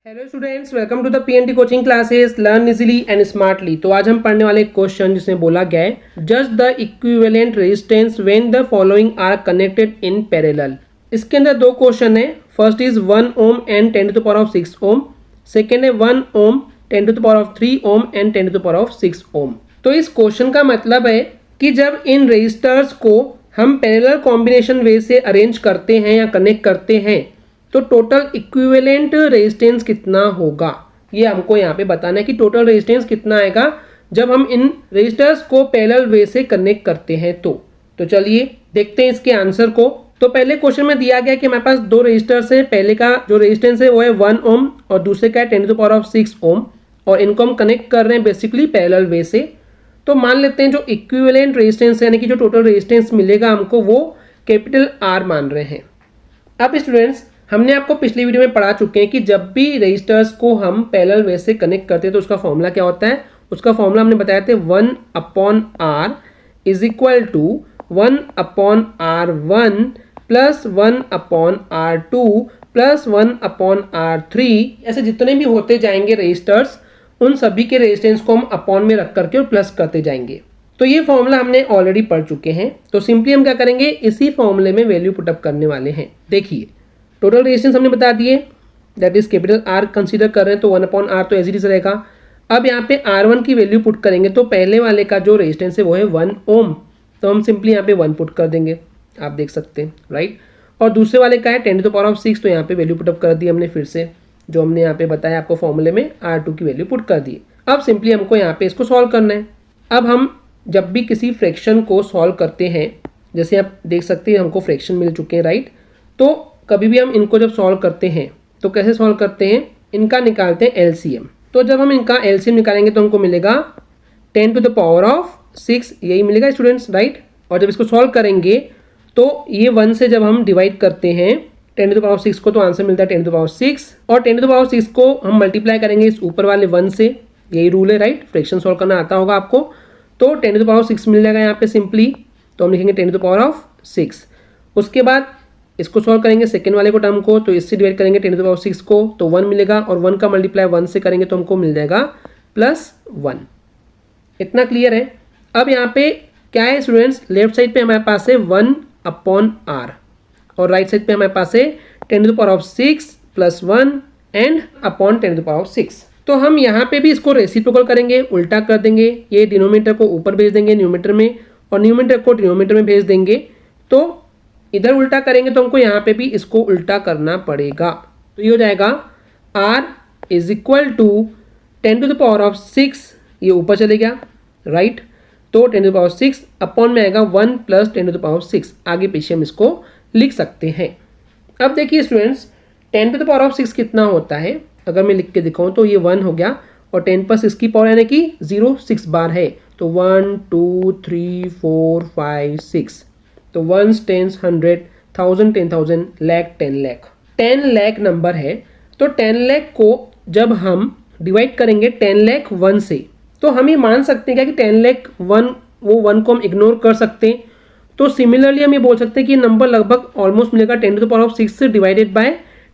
Hello students, welcome to the PNT coaching classes learn easily and smartly. तो आज हम पढ़ने वाले क्वेश्चन जिसमें बोला गया है just the equivalent resistance when the following are connected in parallel. इसके अंदर दो क्वेश्चन है। First is 1 ohm and 10 to the power of 6 ohm. Second है 1 ohm 10 to the power of 3 ohm and 10 to the power of 6 ohm. तो इस question का मतलब है कि जब इन रेजिस्टर्स को हम पैरेलल कॉम्बिनेशन वे से अरेंज करते हैं या कनेक्ट करते हैं तो टोटल इक्विवेलेंट रेजिस्टेंस कितना होगा, ये हमको यहाँ पे बताना है कि टोटल रेजिस्टेंस कितना आएगा जब हम इन रेजिस्टर्स को पैरेलल वे से कनेक्ट करते हैं। तो चलिए देखते हैं इसके आंसर को। तो पहले क्वेश्चन में दिया गया कि हमारे पास दो रेजिस्टर्स है। पहले का जो रेजिस्टेंस है वो है 1 ओम और दूसरे का है 10 टू द पावर ऑफ 6 ओम और इनको हम कनेक्ट कर रहे हैं बेसिकली पैरेलल वे से। तो मान लेते हैं जो इक्विवेलेंट रेजिस्टेंस यानी कि जो टोटल रेजिस्टेंस मिलेगा हमको वो कैपिटल आर मान रहे हैं। अब स्टूडेंट्स, हमने आपको पिछली वीडियो में पढ़ा चुके हैं कि जब भी रेजिस्टर्स को हम पैरेलल वे से कनेक्ट करते हैं तो उसका फॉर्मूला क्या होता है। उसका फॉर्मूला हमने बताया था 1/r is equal to 1/r1 plus 1/r2 plus 1/r3। ऐसे जितने भी होते जाएंगे रेजिस्टर्स उन सभी के रेजिस्टेंस को हम अपॉन में रख करके और प्लस करते जाएंगे। तो ये फॉर्मूला हमने ऑलरेडी पढ़ चुके हैं। तो सिंपली हम क्या करेंगे, इसी फॉर्मूले में वैल्यू पुटअप करने वाले हैं। देखिए टोटल रेजिस्टेंस हमने बता दिए, that is capital R consider कर रहे हैं तो 1/r तो एज इट इज रहेगा। अब यहाँ पे R1 की वैल्यू पुट करेंगे तो पहले वाले का जो रेजिस्टेंस है वो है 1 ओम, तो हम सिंपली यहाँ पे 1 पुट कर देंगे, आप देख सकते हैं राइट। और दूसरे वाले का है 10 टू द पावर ऑफ 6, तो यहाँ पे वैल्यू पुटअप कर दी हमने फिर से, जो हमने यहाँ पे बताया आपको फॉर्मूले में R2 की वैल्यू पुट कर दी। अब सिंपली हमको यहाँ पे इसको सॉल्व करना है। अब हम जब भी किसी फ्रैक्शन को सॉल्व करते हैं, जैसे आप देख सकते हैं हमको फ्रैक्शन मिल चुके हैं राइट, तो कभी भी हम इनको जब सॉल्व करते हैं तो कैसे सॉल्व करते हैं, इनका निकालते हैं एलसीएम। तो जब हम इनका एलसीएम निकालेंगे तो हमको मिलेगा 10 टू द पावर ऑफ 6, यही मिलेगा स्टूडेंट्स राइट। और जब इसको सॉल्व करेंगे तो ये 1 से जब हम डिवाइड करते हैं 10 टू द पावर ऑफ 6 को तो आंसर मिलता है 10 टू द पावर 6, और 10 टू द पावर 6 को हम मल्टीप्लाई करेंगे इस ऊपर वाले 1 से, यही रूल है राइट। फ्रैक्शन सॉल्व करना आता होगा आपको। तो 10 टू द पावर 6 मिल जाएगा यहाँ पे सिंपली, तो हम लिखेंगे 10 टू द पावर ऑफ 6। उसके बाद इसको सॉल्व करेंगे सेकेंड वाले को टर्म को, तो इससे डिवाइड करेंगे 10 टू द पावर 6 को तो 1 मिलेगा, और 1 का मल्टीप्लाई 1 से करेंगे तो हमको मिल जाएगा +1। इतना क्लियर है। अब यहाँ पे क्या है स्टूडेंट्स, लेफ्ट साइड पे हमारे पास है 1/r और राइट साइड पे हमारे पास है 10 to the power of 6 plus 1 and upon 10 to the power of 6। तो हम यहाँ पे भी इसको रेसिप्रोकल करेंगे, उल्टा कर देंगे, ये डिनोमिनेटर को ऊपर भेज देंगे न्यूमरेटर में और न्यूमरेटर को डिनोमिनेटर में भेज देंगे। तो इधर उल्टा करेंगे तो हमको यहाँ पे भी इसको उल्टा करना पड़ेगा। तो ये हो जाएगा r is equal to 10 to the power of 6, ये ऊपर चले गया राइट, तो 10 टू द पावर 6 अपॉन में आएगा 1 प्लस 10 टू द पावर 6, आगे पीछे हम इसको लिख सकते हैं। अब देखिए students, 10 to the power of 6 कितना होता है, अगर मैं लिख के दिखाऊँ तो ये 1 हो गया, और 10 पर 6 की पावर यानी कि 0 6 बार है, तो 1 2 3 4 5 6, तो 1 10 100 1000 10,000 लाख 10 लाख 10 लाख नंबर है। तो 10 लाख को जब हम डिवाइड करेंगे 10 लाख 1 से, तो हम ये मान सकते हैं क्या कि 10 लाख 1, वो 1 को हम इग्नोर कर सकते हैं। तो सिमिलरली हम ये बोल सकते हैं कि नंबर लगभग ऑलमोस्ट मिलेगा 10 to the power of 6 divided by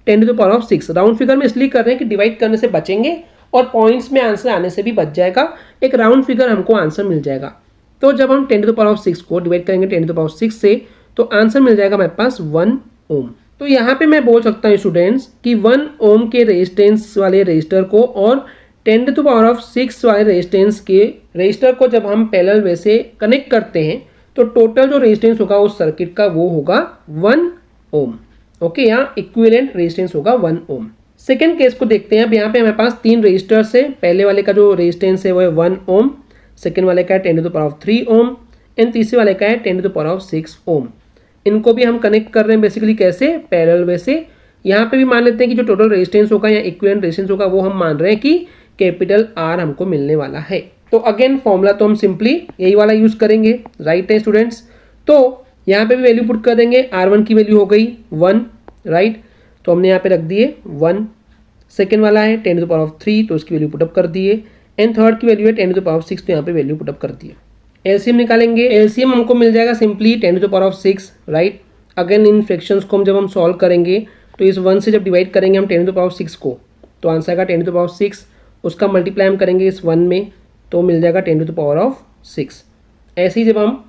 10 to the power of 6। Round figure में इसलिए कर रहे हैं कि डिवाइड करने से बचेंगे और पॉइंट्स में आंसर आने से भी बच जाएगा, एक राउंड फिगर हमको आंसर मिल जाएगा। तो जब हम 10 टू द पावर ऑफ 6 को डिवाइड करेंगे 10 टू द पावर 6 से, तो आंसर मिल जाएगा हमारे पास 1 ओम। तो यहाँ पे मैं बोल सकता हूँ स्टूडेंट्स कि 1 ओम के रेजिस्टेंस वाले रेजिस्टर को और 10 टू द पावर ऑफ 6 वाले रेजिस्टेंस के रेजिस्टर को जब हम पैरेलल वे से कनेक्ट करते हैं तो टोटल जो रेजिस्टेंस होगा उस सर्किट का वो होगा 1 ओम। ओके, यहाँ इक्विवेलेंट रेजिस्टेंस होगा 1 ओम। सेकेंड केस को देखते हैं। अब यहाँ पे हमारे पास 3 रेजिस्टर्स है। पहले वाले का जो रेजिस्टेंस है वो है 1 ओम, सेकेंड वाले का है 10 to the power of 3 ohm and तीसरे वाले का है 10 to the power of 6 ohm. इनको भी हम कनेक्ट कर रहे हैं बेसिकली कैसे, पैरेलल वे से। यहाँ पे भी मान लेते हैं कि जो टोटल रेजिस्टेंस होगा या इक्विवेलेंट रेजिस्टेंस होगा वो हम मान रहे हैं कि कैपिटल R हमको मिलने वाला है। तो अगेन फॉर्मूला तो हम सिंपली यही वाला यूज करेंगे राइट है स्टूडेंट्स। तो यहाँ पे भी वैल्यू पुट कर देंगे, R1 की वैल्यू हो गई 1 राइट, तो हमने यहाँ पे रख दिए 1। सेकेंड वाला है 10 टू द पावर ऑफ 3, तो उसकी वैल्यू पुटअप कर दिए, एंड थर्ड की वैल्यू है 10 टू द पावर ऑफ 6, तो यहाँ पे वैल्यू पुटअप कर दिए। एलसीएम निकालेंगे, एलसीएम हमको मिल जाएगा simply 10 to the power of 6 right. Again इन फ्रैक्शंस को हम जब हम सॉल्व करेंगे तो इस 1 से जब डिवाइड करेंगे हम 10 टू द पावर 6 को, तो आंसर आएगा 10 टू द पावर 6। उसका मल्टीप्लाई हम करेंगे इस 1 में तो मिल जाएगा 10 टू द पावर ऑफ 6। ऐसे ही जब हम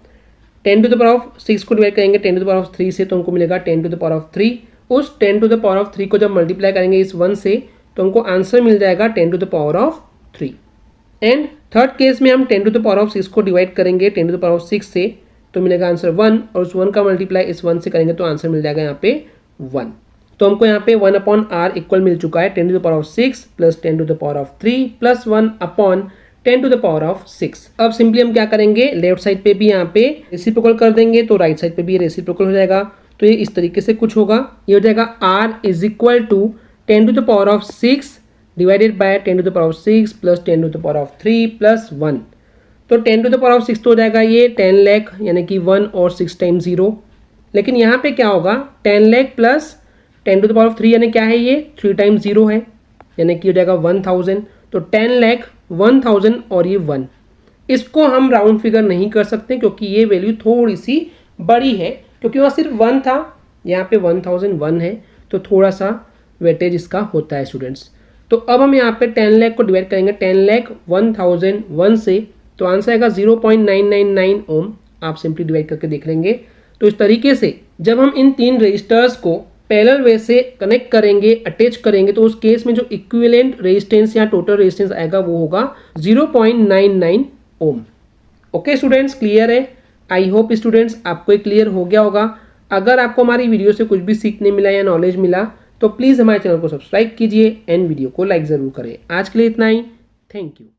10 टू द पावर ऑफ 6 को डिवाइड करेंगे 10 टू द पावर ऑफ 3 से तो हमको मिलेगा 10 टू द पावर ऑफ 3। उस 10 टू द पावर ऑफ 3 को जब मल्टीप्लाई करेंगे इस 1 से तो हमको आंसर मिल जाएगा 10 to the power of 3। And third case में हम 10 टू द पावर ऑफ 6 को डिवाइड करेंगे 10 टू द पावर ऑफ 6 से तो मिलेगा आंसर 1 और उस 1 का मल्टीप्लाई इस 1 से करेंगे तो आंसर मिल जाएगा यहाँ पे 1। तो हमको यहाँ पे 1 अपॉन आर इक्वल मिल चुका है 10 to the power of 6 plus 10 to the power of 3 plus 1 upon 10 to the power of 6। अब सिंपली हम क्या करेंगे, लेफ्ट साइड पे भी यहाँ पे रेसिप्रोकल कर देंगे तो राइट साइड पे भी रेसिप्रोकल हो जाएगा। तो ये इस तरीके से कुछ होगा, ये हो जाएगा r is equal to 10 to the power of 6 divided by 10 to the power of 6 plus 10 to the power of 3 plus 1। तो 10 टू द पावर ऑफ 6 तो हो जाएगा ये 10 लाख यानी कि 1 और 6 टाइम्स 0। लेकिन यहाँ पे क्या होगा 10 lakh plus 10 to the power of 3 यानी क्या है ये 3 टाइम्स 0 है यानी कि हो जाएगा 1000। तो 10 लाख 1000 और ये 1, इसको हम राउंड फिगर नहीं कर सकते क्योंकि ये वैल्यू थोड़ी सी बड़ी है क्योंकि वहाँ सिर्फ 1 था, यहाँ पे 1001 है तो थोड़ा सा वेटेज इसका होता है स्टूडेंट्स। तो अब हम यहाँ पे 10 लाख को डिवाइड करेंगे 10 लाख 1001 से तो आंसर आएगा 0.999 ओम। आप सिंपली डिवाइड करके देख लेंगे। तो इस तरीके से जब हम इन तीन रजिस्टर्स को पैरेलल वे से कनेक्ट करेंगे, अटैच करेंगे तो उस केस में जो इक्विवेलेंट रेजिस्टेंस या टोटल रेजिस्टेंस आएगा वो होगा 0.99 ओम। ओके स्टूडेंट्स, क्लियर है? आई होप स्टूडेंट्स आपको ये क्लियर हो गया होगा। अगर आपको हमारी वीडियो से कुछ भी सीखने मिला या नॉलेज मिला तो प्लीज़ हमारे चैनल को सब्सक्राइब कीजिए एंड वीडियो को लाइक ज़रूर करें। आज के लिए इतना ही, थैंक यू।